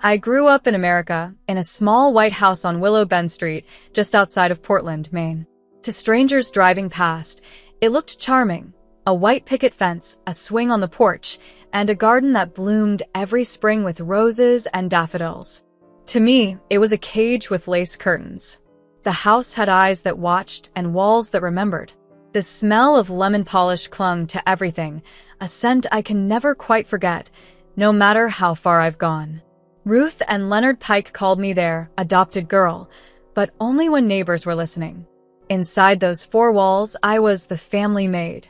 I grew up in America, in a small white house on Willow Bend Street, just outside of Portland, Maine. To strangers driving past, it looked charming. A white picket fence, a swing on the porch, and a garden that bloomed every spring with roses and daffodils. To me, it was a cage with lace curtains. The house had eyes that watched and walls that remembered. The smell of lemon polish clung to everything, a scent I can never quite forget, no matter how far I've gone. Ruth and Leonard Pike called me their adopted girl, but only when neighbors were listening. Inside those four walls, I was the family maid.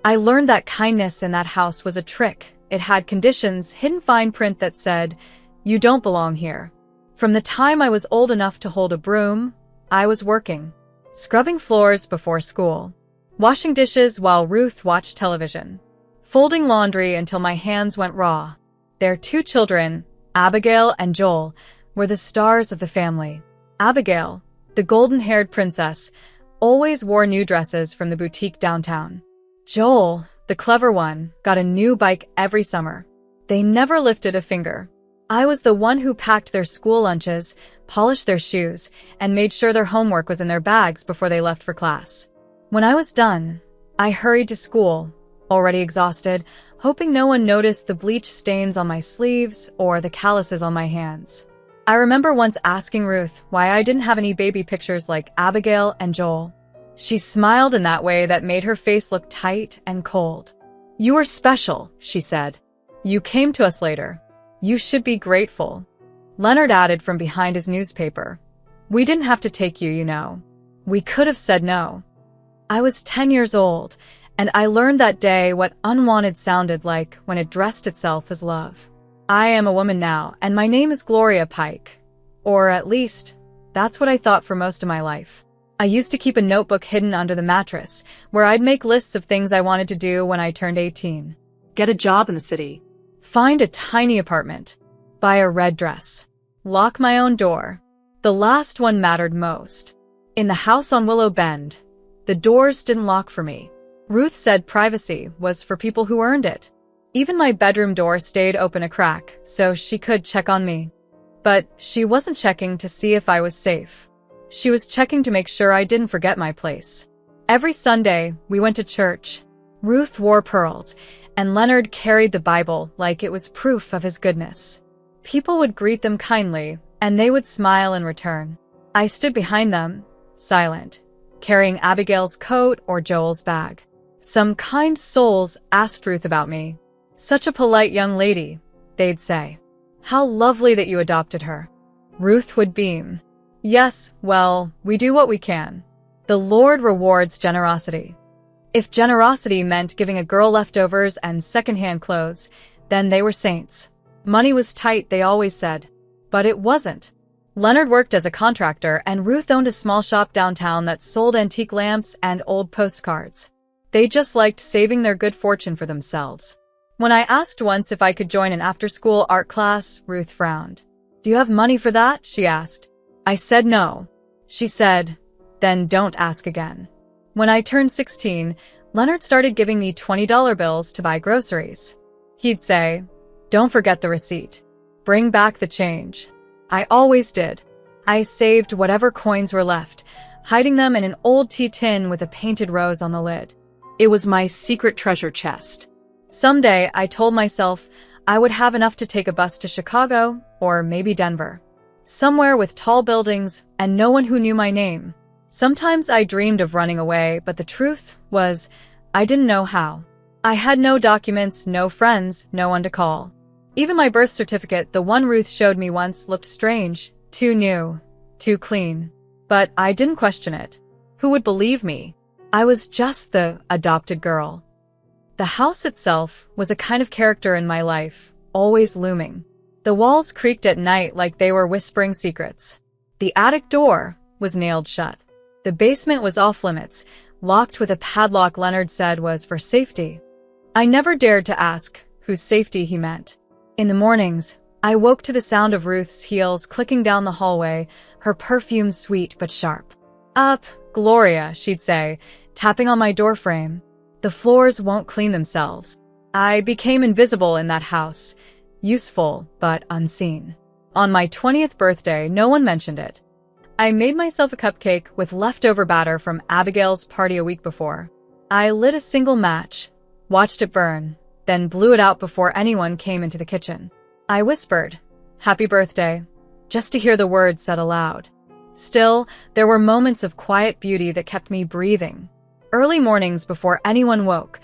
I learned that kindness in that house was a trick. It had conditions, hidden fine print that said, "You don't belong here." From the time I was old enough to hold a broom, I was working. Scrubbing floors before school. Washing dishes while Ruth watched television. Folding laundry until my hands went raw. Their two children, Abigail and Joel, were the stars of the family. Abigail, the golden-haired princess, always wore new dresses from the boutique downtown. Joel, the clever one, got a new bike every summer. They never lifted a finger. I was the one who packed their school lunches, polished their shoes, and made sure their homework was in their bags before they left for class. When I was done, I hurried to school, already exhausted, hoping no one noticed the bleach stains on my sleeves or the calluses on my hands. I remember once asking Ruth why I didn't have any baby pictures like Abigail and Joel. She smiled in that way that made her face look tight and cold. "You are special," she said. "You came to us later. You should be grateful." Leonard added from behind his newspaper, "We didn't have to take you, you know. We could have said no." I was 10 years old, and I learned that day what unwanted sounded like when it dressed itself as love. I am a woman now, and my name is Gloria Pike. Or at least, that's what I thought for most of my life. I used to keep a notebook hidden under the mattress, where I'd make lists of things I wanted to do when I turned 18. Get a job in the city. Find a tiny apartment. Buy a red dress. Lock my own door. The last one mattered most. In the house on Willow Bend, the doors didn't lock for me. Ruth said privacy was for people who earned it. Even my bedroom door stayed open a crack, so she could check on me. But she wasn't checking to see if I was safe. She was checking to make sure I didn't forget my place. Every Sunday, we went to church. Ruth wore pearls, and Leonard carried the Bible like it was proof of his goodness. People would greet them kindly, and they would smile in return. I stood behind them, silent, carrying Abigail's coat or Joel's bag. Some kind souls asked Ruth about me. "Such a polite young lady," they'd say. "How lovely that you adopted her." Ruth would beam. "Yes, well, we do what we can. The Lord rewards generosity." If generosity meant giving a girl leftovers and secondhand clothes, then they were saints. Money was tight, they always said. But it wasn't. Leonard worked as a contractor, and Ruth owned a small shop downtown that sold antique lamps and old postcards. They just liked saving their good fortune for themselves. When I asked once if I could join an after-school art class, Ruth frowned. "Do you have money for that?" she asked. I said no. She said, "Then don't ask again." When I turned 16, Leonard started giving me $20 bills to buy groceries. He'd say, "Don't forget the receipt. Bring back the change." I always did. I saved whatever coins were left, hiding them in an old tea tin with a painted rose on the lid. It was my secret treasure chest. Someday, I told myself, I would have enough to take a bus to Chicago, or maybe Denver. Somewhere with tall buildings and no one who knew my name. Sometimes I dreamed of running away, but the truth was, I didn't know how. I had no documents, no friends, no one to call. Even my birth certificate, the one Ruth showed me once, looked strange, too new, too clean. But I didn't question it. Who would believe me? I was just the adopted girl. The house itself was a kind of character in my life, always looming. The walls creaked at night like they were whispering secrets. The attic door was nailed shut. The basement was off limits, locked with a padlock Leonard said was for safety. I never dared to ask whose safety he meant. In the mornings, I woke to the sound of Ruth's heels clicking down the hallway, her perfume sweet but sharp. "Up, Gloria," she'd say, tapping on my doorframe. "The floors won't clean themselves." I became invisible in that house, useful but unseen. On my 20th birthday, no one mentioned it. I made myself a cupcake with leftover batter from Abigail's party a week before. I lit a single match, watched it burn, then blew it out before anyone came into the kitchen. I whispered, "Happy birthday," just to hear the words said aloud. Still, there were moments of quiet beauty that kept me breathing. Early mornings before anyone woke,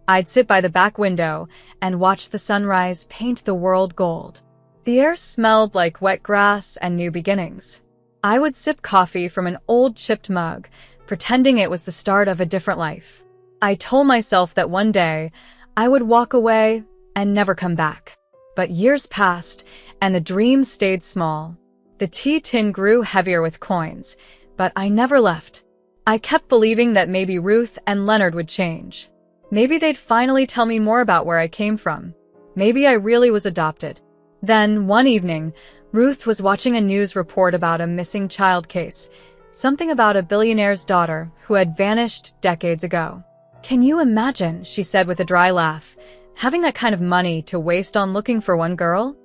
I'd sit by the back window and watch the sunrise paint the world gold. The air smelled like wet grass and new beginnings. I would sip coffee from an old chipped mug, pretending it was the start of a different life. I told myself that one day I would walk away and never come back. But years passed, and the dream stayed small. The tea tin grew heavier with coins, but I never left. I kept believing that maybe Ruth and Leonard would change. Maybe they'd finally tell me more about where I came from. Maybe I really was adopted. Then, one evening, Ruth was watching a news report about a missing child case, something about a billionaire's daughter who had vanished decades ago. "Can you imagine," she said with a dry laugh, "having that kind of money to waste on looking for one girl?"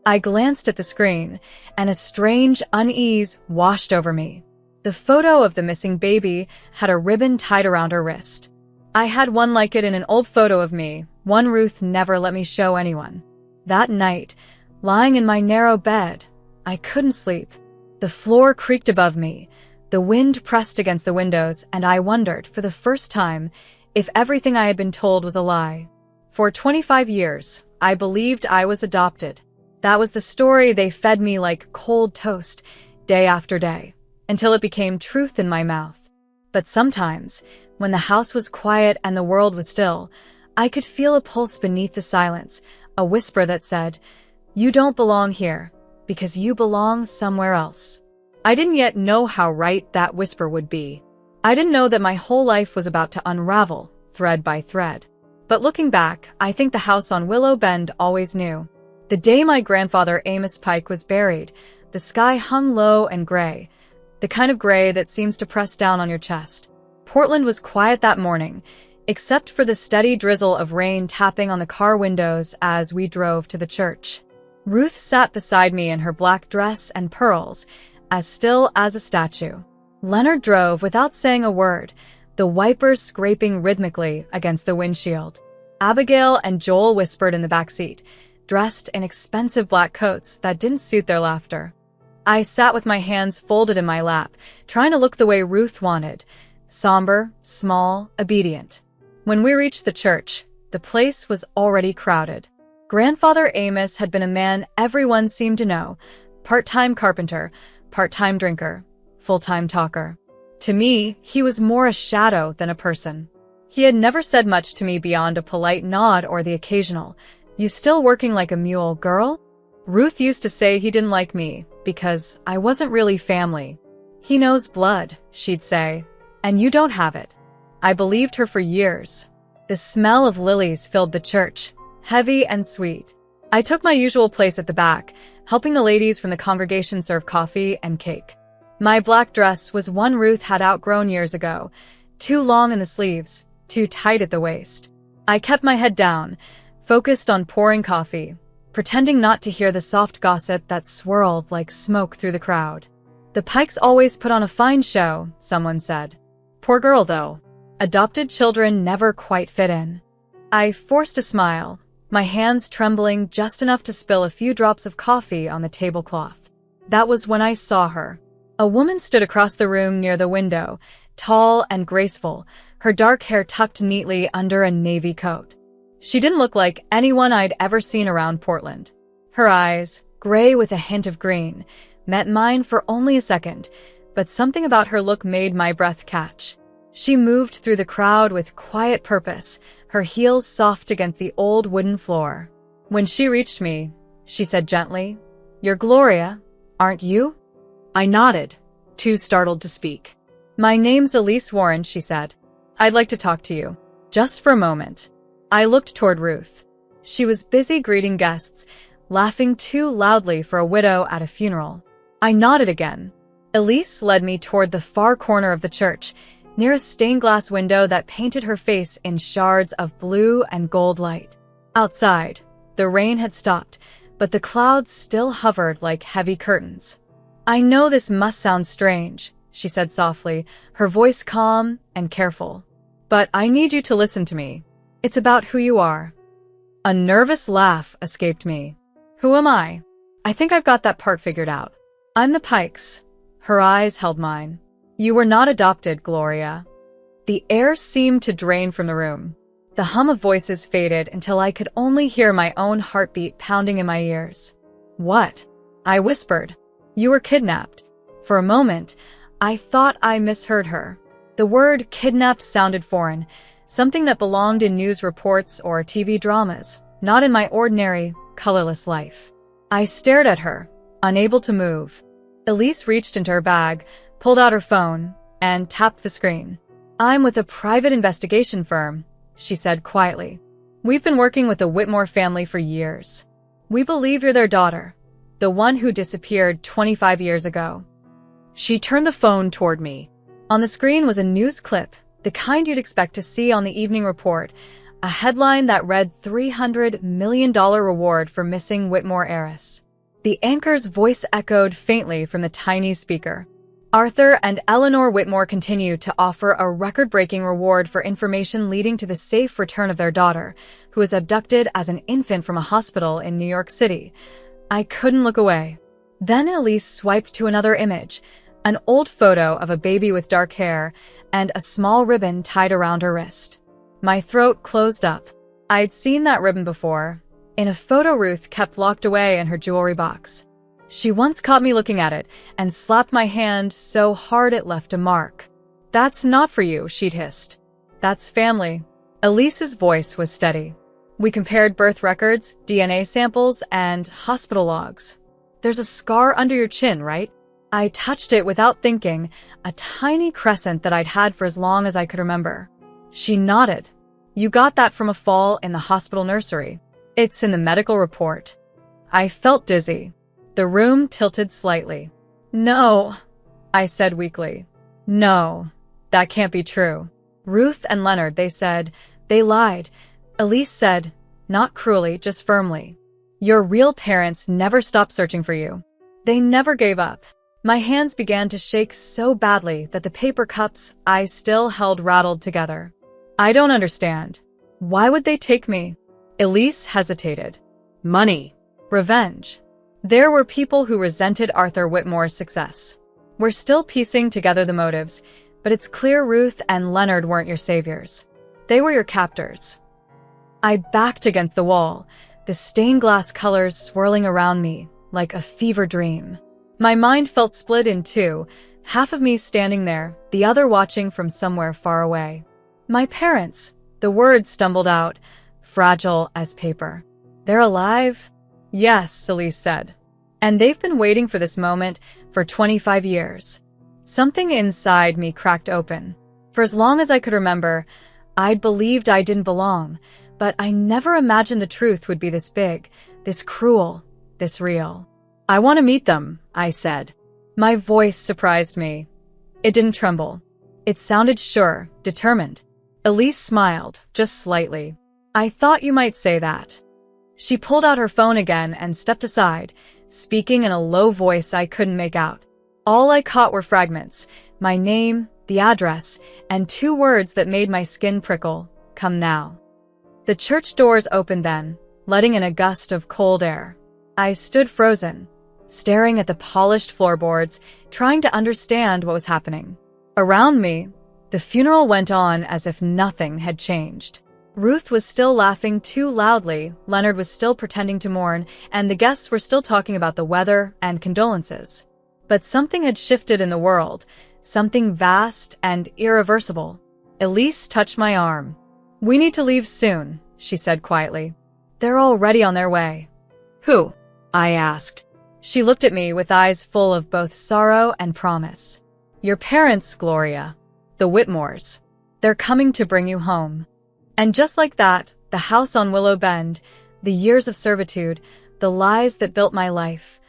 I glanced at the screen, and a strange unease washed over me. The photo of the missing baby had a ribbon tied around her wrist. I had one like it in an old photo of me, one Ruth never let me show anyone. That night, lying in my narrow bed, I couldn't sleep. The floor creaked above me, the wind pressed against the windows, and I wondered, for the first time, if everything I had been told was a lie. For 25 years, I believed I was adopted. That was the story they fed me like cold toast, day after day, until it became truth in my mouth. But sometimes, when the house was quiet and the world was still, I could feel a pulse beneath the silence, a whisper that said, "You don't belong here, because you belong somewhere else." I didn't yet know how right that whisper would be. I didn't know that my whole life was about to unravel, thread by thread. But looking back, I think the house on Willow Bend always knew. The day my grandfather Amos Pike was buried, the sky hung low and gray, the kind of gray that seems to press down on your chest. Portland was quiet that morning, except for the steady drizzle of rain tapping on the car windows as we drove to the church. Ruth sat beside me in her black dress and pearls, as still as a statue. Leonard drove without saying a word, the wipers scraping rhythmically against the windshield. Abigail and Joel whispered in the back seat, dressed in expensive black coats that didn't suit their laughter. I sat with my hands folded in my lap, trying to look the way Ruth wanted, somber, small, obedient. When we reached the church, the place was already crowded. Grandfather Amos had been a man everyone seemed to know, part-time carpenter, part-time drinker, full-time talker. To me, he was more a shadow than a person. He had never said much to me beyond a polite nod or the occasional, "You still working like a mule, girl?" Ruth used to say he didn't like me because I wasn't really family. "He knows blood," she'd say, "and you don't have it." I believed her for years. The smell of lilies filled the church, heavy and sweet. I took my usual place at the back, helping the ladies from the congregation serve coffee and cake. My black dress was one Ruth had outgrown years ago, too long in the sleeves, too tight at the waist. I kept my head down, focused on pouring coffee, pretending not to hear the soft gossip that swirled like smoke through the crowd. "The Pikes always put on a fine show," someone said. "Poor girl, though. Adopted children never quite fit in." I forced a smile, my hands trembling just enough to spill a few drops of coffee on the tablecloth. That was when I saw her. A woman stood across the room near the window, tall and graceful, her dark hair tucked neatly under a navy coat. She didn't look like anyone I'd ever seen around Portland. Her eyes, gray with a hint of green, met mine for only a second, but something about her look made my breath catch. She moved through the crowd with quiet purpose, her heels soft against the old wooden floor. When she reached me, she said gently, "You're Gloria, aren't you?" I nodded, too startled to speak. "My name's Elise Warren," she said. "I'd like to talk to you, just for a moment." I looked toward Ruth. She was busy greeting guests, laughing too loudly for a widow at a funeral. I nodded again. Elise led me toward the far corner of the church, near a stained glass window that painted her face in shards of blue and gold light. Outside, the rain had stopped, but the clouds still hovered like heavy curtains. "I know this must sound strange," she said softly, her voice calm and careful. "But I need you to listen to me. It's about who you are." A nervous laugh escaped me. "Who am I? I think I've got that part figured out. I'm the Pikes." Her eyes held mine. "You were not adopted, Gloria." The air seemed to drain from the room. The hum of voices faded until I could only hear my own heartbeat pounding in my ears. "What?" I whispered. "You were kidnapped." For a moment, I thought I misheard her. The word kidnapped sounded foreign, something that belonged in news reports or TV dramas, not in my ordinary, colorless life. I stared at her, unable to move. Elise reached into her bag, pulled out her phone, and tapped the screen. "I'm with a private investigation firm," she said quietly. "We've been working with the Whitmore family for years. We believe you're their daughter, the one who disappeared 25 years ago." She turned the phone toward me. On the screen was a news clip, the kind you'd expect to see on the evening report, a headline that read $300 million reward for missing Whitmore heiress. The anchor's voice echoed faintly from the tiny speaker. "Arthur and Eleanor Whitmore continue to offer a record-breaking reward for information leading to the safe return of their daughter, who was abducted as an infant from a hospital in New York City." I couldn't look away. Then Elise swiped to another image, an old photo of a baby with dark hair and a small ribbon tied around her wrist. My throat closed up. I'd seen that ribbon before, in a photo Ruth kept locked away in her jewelry box. She once caught me looking at it and slapped my hand so hard it left a mark. "That's not for you," she'd hissed. "That's family." Elise's voice was steady. "We compared birth records, DNA samples, and hospital logs. There's a scar under your chin, right?" I touched it without thinking, a tiny crescent that I'd had for as long as I could remember. She nodded. "You got that from a fall in the hospital nursery. It's in the medical report." I felt dizzy. The room tilted slightly. "No," I said weakly. "No, that can't be true. Ruth and Leonard, they said, they lied." Elise said, not cruelly, just firmly. "Your real parents never stopped searching for you. They never gave up." My hands began to shake so badly that the paper cups I still held rattled together. "I don't understand. Why would they take me?" Elise hesitated. Money. Revenge. There were people who resented Arthur Whitmore's success. We're still piecing together the motives, but it's clear Ruth and Leonard weren't your saviors. They were your captors. I backed against the wall, the stained glass colors swirling around me like a fever dream. My mind felt split in two, half of me standing there, the other watching from somewhere far away. "My parents," the words stumbled out, fragile as paper. "They're alive?" "Yes," Elise said. "And they've been waiting for this moment for 25 years. Something inside me cracked open. For as long as I could remember, I'd believed I didn't belong, but I never imagined the truth would be this big, this cruel, this real. "I want to meet them," I said. My voice surprised me. It didn't tremble. It sounded sure, determined. Elise smiled, just slightly. "I thought you might say that." She pulled out her phone again and stepped aside, speaking in a low voice I couldn't make out. All I caught were fragments, my name, the address, and two words that made my skin prickle: "Come now." The church doors opened then, letting in a gust of cold air. I stood frozen, staring at the polished floorboards, trying to understand what was happening. Around me, the funeral went on as if nothing had changed. Ruth was still laughing too loudly, Leonard was still pretending to mourn, and the guests were still talking about the weather and condolences. But something had shifted in the world, something vast and irreversible. Elise touched my arm. "We need to leave soon," she said quietly. "They're already on their way." "Who?" I asked. She looked at me with eyes full of both sorrow and promise. "Your parents, Gloria. The Whitmores. They're coming to bring you home." And just like that, the house on Willow Bend, the years of servitude, the lies that built my life,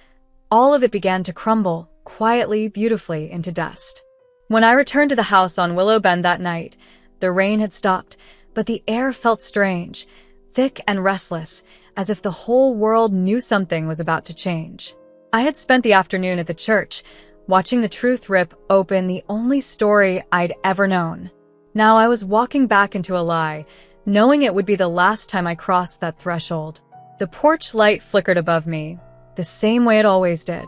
all of it began to crumble, quietly, beautifully, into dust. When I returned to the house on Willow Bend that night, the rain had stopped, but the air felt strange, thick and restless, as if the whole world knew something was about to change. I had spent the afternoon at the church, watching the truth rip open the only story I'd ever known. Now I was walking back into a lie, knowing it would be the last time I crossed that threshold. The porch light flickered above me, the same way it always did.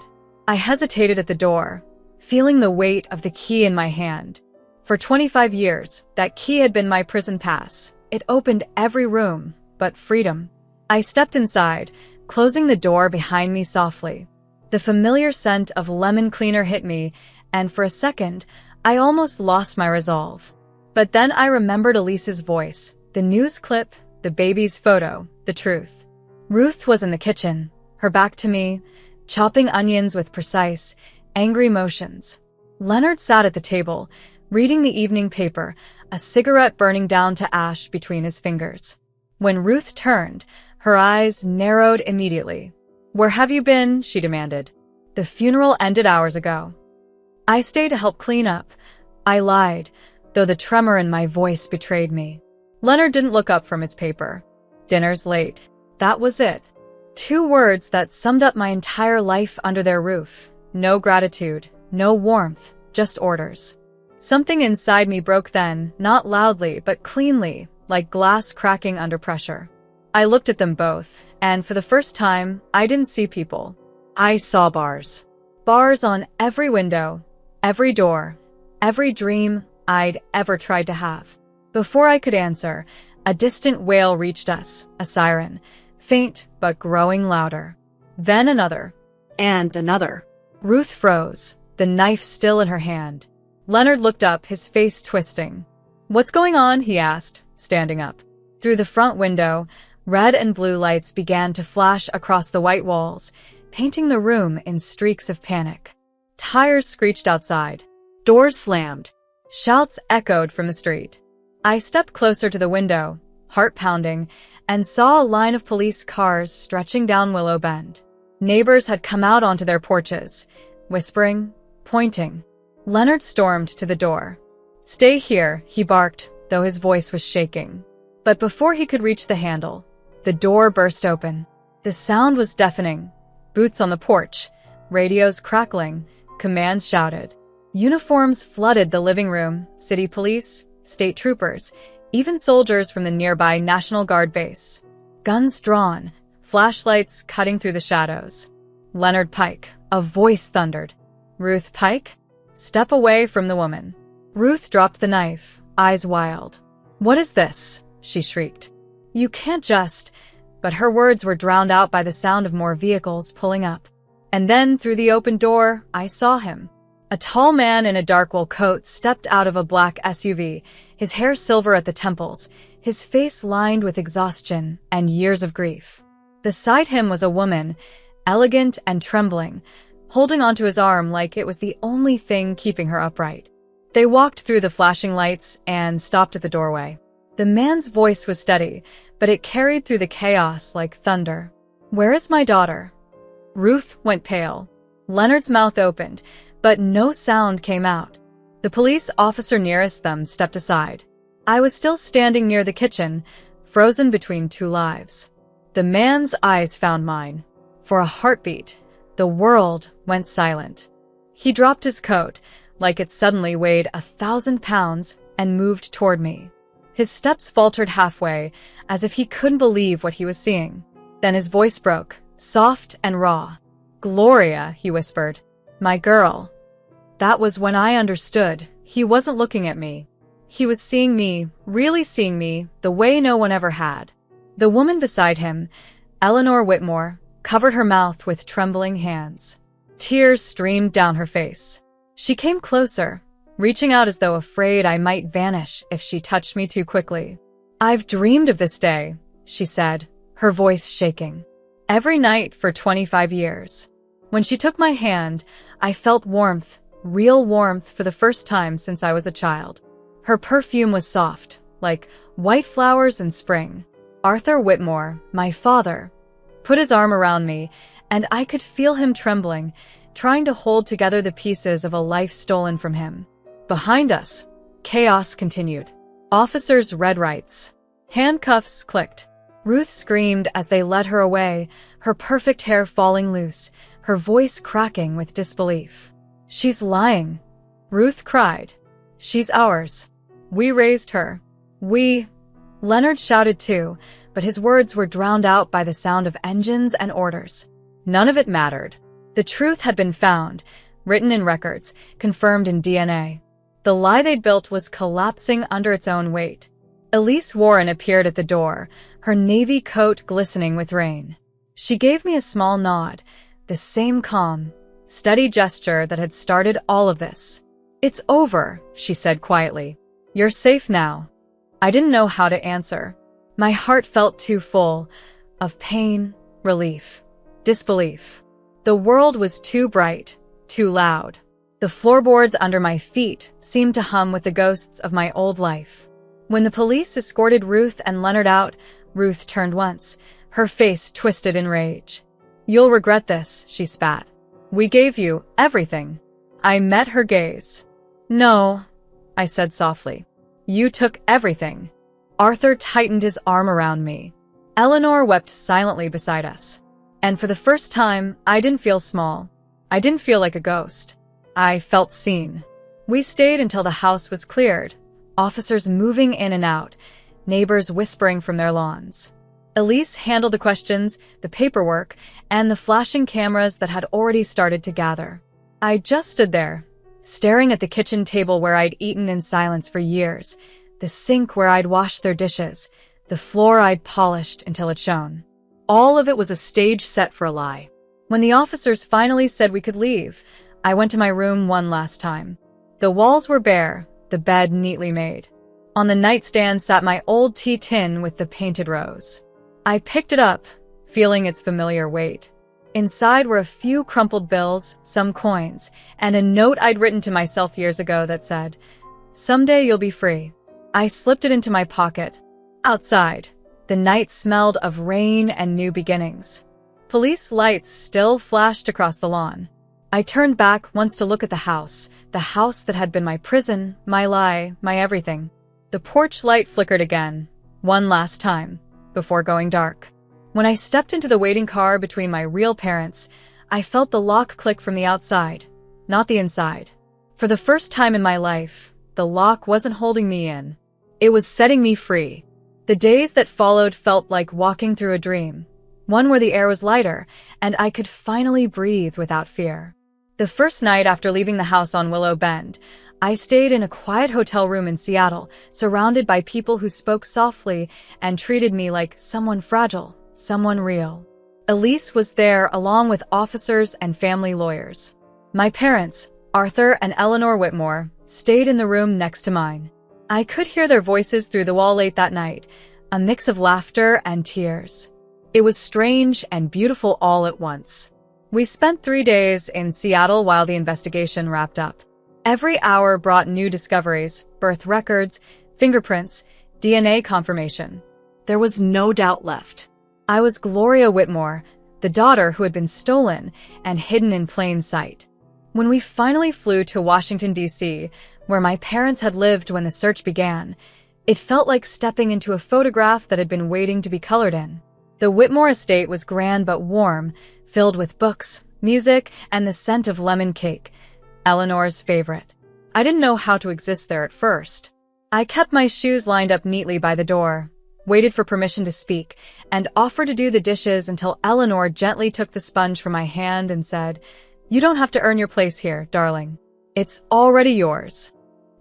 I hesitated at the door, feeling the weight of the key in my hand. For 25 years, that key had been my prison pass. It opened every room, but freedom. I stepped inside, closing the door behind me softly. The familiar scent of lemon cleaner hit me, and for a second, I almost lost my resolve. But then I remembered Elise's voice, the news clip, the baby's photo, the truth. Ruth was in the kitchen, her back to me, chopping onions with precise, angry motions. Leonard sat at the table, reading the evening paper, a cigarette burning down to ash between his fingers. When Ruth turned, her eyes narrowed immediately. "Where have you been?" she demanded. "The funeral ended hours ago." "I stayed to help clean up." I lied, though the tremor in my voice betrayed me. Leonard didn't look up from his paper. "Dinner's late." That was it. 2 words that summed up my entire life under their roof. No gratitude, no warmth, just orders. Something inside me broke then, not loudly, but cleanly, like glass cracking under pressure. I looked at them both, and for the first time, I didn't see people. I saw bars. Bars on every window, every door, every dream I'd ever tried to have. Before I could answer, a distant wail reached us, a siren, faint but growing louder. Then another. And another. Ruth froze, the knife still in her hand. Leonard looked up, his face twisting. "What's going on?" he asked, standing up. Through the front window, red and blue lights began to flash across the white walls, painting the room in streaks of panic. Tires screeched outside. Doors slammed. Shouts echoed from the street. I stepped closer to the window, heart pounding, and saw a line of police cars stretching down Willow Bend. Neighbors had come out onto their porches, whispering, pointing. Leonard stormed to the door. "Stay here," he barked, though his voice was shaking. But before he could reach the handle, the door burst open. The sound was deafening. Boots on the porch, radios crackling, commands shouted. Uniforms flooded the living room, city police, state troopers, even soldiers from the nearby National Guard base. Guns drawn, flashlights cutting through the shadows. "Leonard Pike," a voice thundered. "Ruth Pike?" "Step away from the woman." Ruth dropped the knife, eyes wild. "What is this?" she shrieked. "You can't just..." But her words were drowned out by the sound of more vehicles pulling up. And then, through the open door, I saw him. A tall man in a dark wool coat stepped out of a black SUV, his hair silver at the temples, his face lined with exhaustion and years of grief. Beside him was a woman, elegant and trembling, holding onto his arm like it was the only thing keeping her upright. They walked through the flashing lights and stopped at the doorway. The man's voice was steady, but it carried through the chaos like thunder. "Where is my daughter?" Ruth went pale. Leonard's mouth opened, but no sound came out. The police officer nearest them stepped aside. I was still standing near the kitchen, frozen between 2 lives. The man's eyes found mine. For a heartbeat, the world went silent. He dropped his coat, like it suddenly weighed 1,000 pounds, and moved toward me. His steps faltered halfway, as if he couldn't believe what he was seeing. Then his voice broke, soft and raw. "Gloria," he whispered. "My girl." That was when I understood. He wasn't looking at me. He was seeing me, really seeing me, the way no one ever had. The woman beside him, Eleanor Whitmore, covered her mouth with trembling hands. Tears streamed down her face. She came closer, reaching out as though afraid I might vanish if she touched me too quickly. "I've dreamed of this day," she said, her voice shaking. "Every night for 25 years. When she took my hand, I felt warmth, real warmth for the first time since I was a child. Her perfume was soft, like white flowers in spring. Arthur Whitmore, my father, put his arm around me, and I could feel him trembling, trying to hold together the pieces of a life stolen from him. Behind us, chaos continued. Officers read rights. Handcuffs clicked. Ruth screamed as they led her away, her perfect hair falling loose, her voice cracking with disbelief. "She's lying," Ruth cried. "She's ours. We raised her. We—" Leonard shouted too, but his words were drowned out by the sound of engines and orders. None of it mattered. The truth had been found, written in records, confirmed in DNA. The lie they'd built was collapsing under its own weight. Elise Warren appeared at the door, her navy coat glistening with rain. She gave me a small nod, the same calm, steady gesture that had started all of this. "It's over," she said quietly. "You're safe now." I didn't know how to answer. My heart felt too full of pain, relief, disbelief. The world was too bright, too loud. The floorboards under my feet seemed to hum with the ghosts of my old life. When the police escorted Ruth and Leonard out, Ruth turned once, her face twisted in rage. "You'll regret this," she spat. "We gave you everything." I met her gaze. "No," I said softly. "You took everything." Arthur tightened his arm around me. Eleanor wept silently beside us. And for the first time, I didn't feel small. I didn't feel like a ghost. I felt seen. We stayed until the house was cleared, officers moving in and out, neighbors whispering from their lawns. Elise handled the questions, the paperwork, and the flashing cameras that had already started to gather. I just stood there, staring at the kitchen table where I'd eaten in silence for years, the sink where I'd washed their dishes, the floor I'd polished until it shone. All of it was a stage set for a lie. When the officers finally said we could leave, I went to my room one last time. The walls were bare, the bed neatly made. On the nightstand sat my old tea tin with the painted rose. I picked it up, feeling its familiar weight. Inside were a few crumpled bills, some coins, and a note I'd written to myself years ago that said, "Someday you'll be free." I slipped it into my pocket. Outside, the night smelled of rain and new beginnings. Police lights still flashed across the lawn. I turned back once to look at the house that had been my prison, my lie, my everything. The porch light flickered again, one last time, before going dark. When I stepped into the waiting car between my real parents, I felt the lock click from the outside, not the inside. For the first time in my life, the lock wasn't holding me in. It was setting me free. The days that followed felt like walking through a dream, one where the air was lighter, and I could finally breathe without fear. The first night after leaving the house on Willow Bend, I stayed in a quiet hotel room in Seattle, surrounded by people who spoke softly and treated me like someone fragile, someone real. Elise was there along with officers and family lawyers. My parents, Arthur and Eleanor Whitmore, stayed in the room next to mine. I could hear their voices through the wall late that night, a mix of laughter and tears. It was strange and beautiful all at once. We spent 3 days in Seattle while the investigation wrapped up. Every hour brought new discoveries, birth records, fingerprints, DNA confirmation. There was no doubt left. I was Gloria Whitmore, the daughter who had been stolen and hidden in plain sight. When we finally flew to Washington, D.C., where my parents had lived when the search began, it felt like stepping into a photograph that had been waiting to be colored in. The Whitmore estate was grand but warm, filled with books, music, and the scent of lemon cake, Eleanor's favorite. I didn't know how to exist there at first. I kept my shoes lined up neatly by the door, waited for permission to speak, and offered to do the dishes until Eleanor gently took the sponge from my hand and said, "You don't have to earn your place here, darling. It's already yours."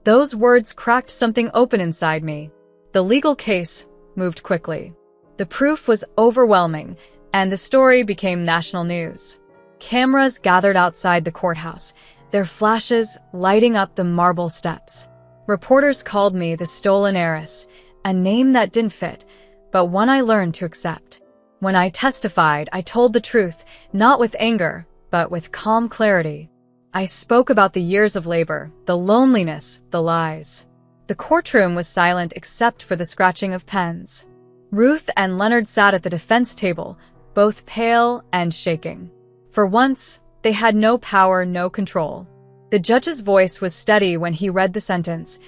Those words cracked something open inside me. The legal case moved quickly. The proof was overwhelming, and the story became national news. Cameras gathered outside the courthouse, their flashes lighting up the marble steps. Reporters called me the stolen heiress, a name that didn't fit, but one I learned to accept. When I testified, I told the truth, not with anger, but with calm clarity. I spoke about the years of labor, the loneliness, the lies. The courtroom was silent except for the scratching of pens. Ruth and Leonard sat at the defense table, both pale and shaking. For once, they had no power, no control. The judge's voice was steady when he read the sentence,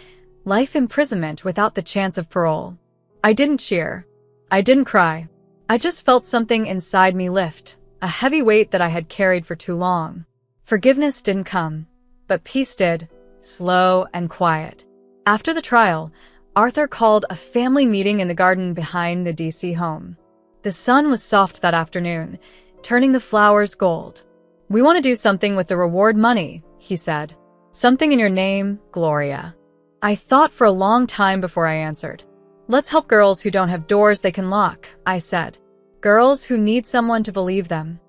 life imprisonment without the chance of parole. I didn't cheer. I didn't cry. I just felt something inside me lift, a heavy weight that I had carried for too long. Forgiveness didn't come, but peace did, slow and quiet. After the trial, Arthur called a family meeting in the garden behind the DC home. The sun was soft that afternoon, turning the flowers gold. "We want to do something with the reward money," he said. "Something in your name, Gloria." I thought for a long time before I answered. "Let's help girls who don't have doors they can lock," I said. "Girls who need someone to believe them."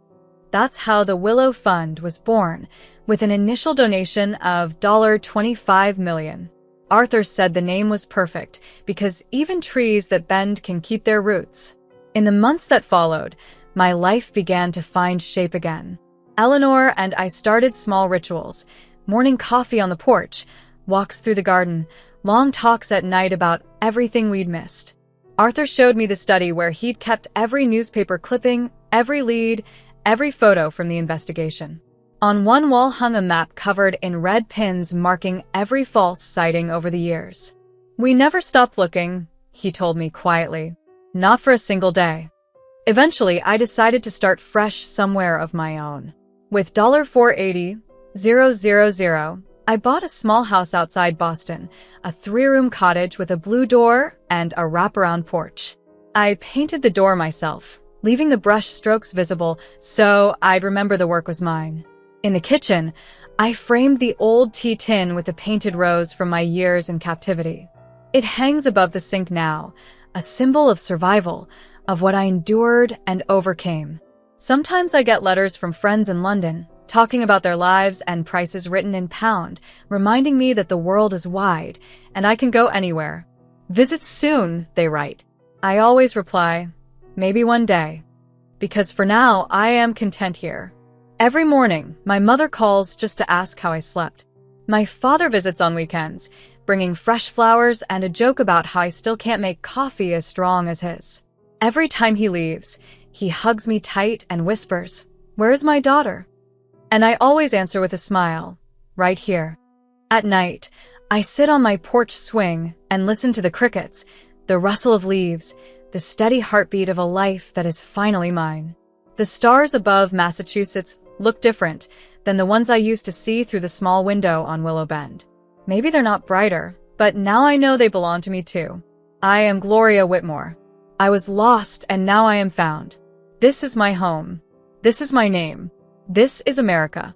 That's how the Willow Fund was born, with an initial donation of $25 million. Arthur said the name was perfect because even trees that bend can keep their roots. In the months that followed, my life began to find shape again. Eleanor and I started small rituals: morning coffee on the porch, walks through the garden, long talks at night about everything we'd missed. Arthur showed me the study where he'd kept every newspaper clipping, every lead, every photo from the investigation. On one wall hung a map covered in red pins marking every false sighting over the years. "We never stopped looking," he told me quietly. "Not for a single day." Eventually, I decided to start fresh somewhere of my own. With $480,000, I bought a small house outside Boston, a 3-room cottage with a blue door and a wraparound porch. I painted the door myself, leaving the brush strokes visible so I'd remember the work was mine. In the kitchen, I framed the old tea tin with a painted rose from my years in captivity. It hangs above the sink now, a symbol of survival, of what I endured and overcame. Sometimes I get letters from friends in London, talking about their lives and prices written in pound, reminding me that the world is wide and I can go anywhere. "Visit soon," they write. I always reply, "Maybe one day." Because for now, I am content here. Every morning, my mother calls just to ask how I slept. My father visits on weekends, bringing fresh flowers and a joke about how I still can't make coffee as strong as his. Every time he leaves, he hugs me tight and whispers, "Where's my daughter?" And I always answer with a smile, "Right here." At night, I sit on my porch swing and listen to the crickets, the rustle of leaves, the steady heartbeat of a life that is finally mine. The stars above Massachusetts look different than the ones I used to see through the small window on Willow Bend. Maybe they're not brighter, but now I know they belong to me too. I am Gloria Whitmore. I was lost and now I am found. This is my home. This is my name. This is America.